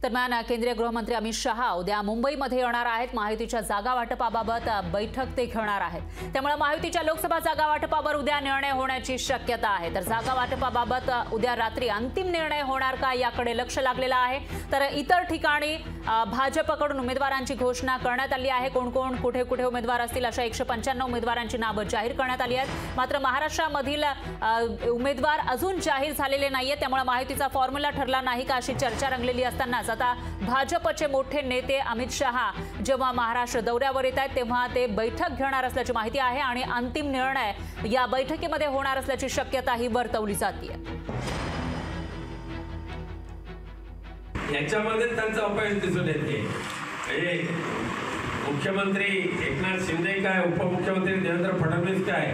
दरम्यान केंद्रीय गृहमंत्री अमित शहा उद्या मुंबईमध्ये येणार आहेत। महायुतीच्या जागा वाटपाबाबत बैठक ते घेणार आहेत। त्यामुळे महायुतीच्या लोकसभा जागा वाटपावर उद्या निर्णय होण्याची शक्यता आहे। तर जागा वाटपाबाबत उद्या रात्री अंतिम निर्णय होणार का याकडे लक्ष लागलेलं आहे। तर इतर ठिकाणी भाजपकडून उमेदवारांची घोषणा करण्यात आली आहे। कोण कोण कुठे कुठे उमेदवार असतील अशा 195 उमेदवारांची नावे जाहीर करण्यात आली आहेत। मात्र महाराष्ट्रामधील उमेदवार अजून जाहीर झालेले नाहीये। त्यामुळे महायुतीचा फॉर्म्युला ठरला नाही का अशी चर्चा रंगलेली असतानाच आता भाजपचे मोठे नेते अमित शहा जेव्हा महाराष्ट्र दौऱ्यावर येत आहेत तेव्हा ते बैठक घेणार असल्याची माहिती आहे आणि अंतिम निर्णय या बैठकीमध्ये होणार असल्याची शक्यता ही वर्तवली जाते। याच्यामध्ये त्यांचा अपयश दिसून येते। मुख्यमंत्री एकनाथ शिंदे काय, उपमुख्यमंत्री देवेंद्र फडणवीस काय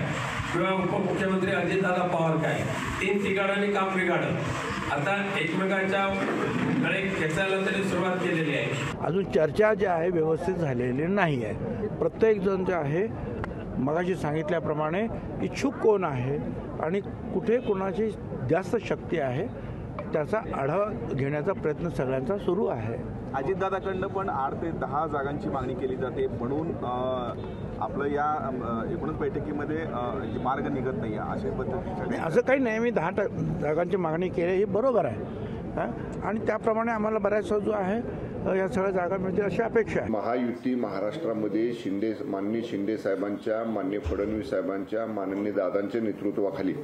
किंवा उपमुख्यमंत्री अजितदादा पवार काय, तीन ठिकाणांनी काम बिघाडत आता एकमेकांच्या गळे खेचायला तरी सुरुवात केलेली आहे। अजून चर्चा जी आहे व्यवस्थित झालेली नाही आहे। प्रत्येक जण जे आहे मगाशी सांगितल्याप्रमाणे इच्छुक कोण आहे आणि कुठे कोणाची जास्त शक्ती आहे त्याचा आढावा घेण्याचा प्रयत्न सगळ्यांचा सुरू आहे। अजितदादाकडनं पण 8 ते 10 जागांची मागणी केली जाते म्हणून आपलं या एकूणच बैठकीमध्ये मार्ग निघत नाही अशा पद्धतीने असं काही नाही। मी 10 जागांची मागणी केली ही बरोबर आहे आणि त्याप्रमाणे आम्हाला बऱ्याचसा जो आहे या सगळ्या जागा मिळतील अशी अपेक्षा आहे। महायुती महाराष्ट्रामध्ये माननीय शिंदे साहेबांच्या, माननीय फडणवीस साहेबांच्या, माननीय दादांच्या नेतृत्वाखाली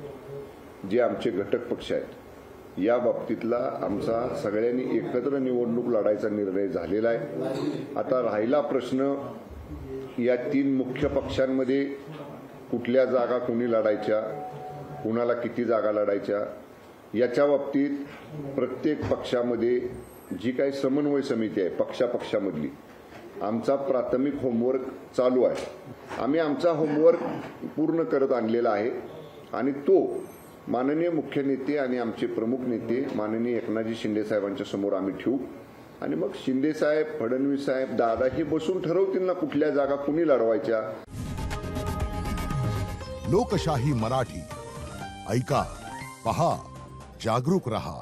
जे आमचे घटक पक्ष आहेत या बाबतीतला आमचा सगळ्यांनी एकत्र निवडणूक लढायचा निर्णय झालेला आहे। आता राहिला प्रश्न या 3 मुख्य पक्षांमध्ये कुठल्या जागा कोणी लढायच्या, कुणाला किती जागा लढायच्या याच्या बाबतीत प्रत्येक पक्षामध्ये जी काही समन्वय समिती आहे पक्षापक्षामधली आमचा प्राथमिक होमवर्क चालू आहे। आम्ही आमचा होमवर्क पूर्ण करत आणलेला आहे आणि तो माननीय मुख्य नेते आणि आमचे प्रमुख नेते माननीय एकनाथजी शिंदे साहेबांच्या समोर आम्ही ठेवू आणि मग शिंदे साहेब, फडणवीस साहेब, दादा हे बसून ठरवतील ना कुठल्या जागा कुणी लढवायच्या। लोकशाही मराठी ऐका, पहा, जागरूक रहा।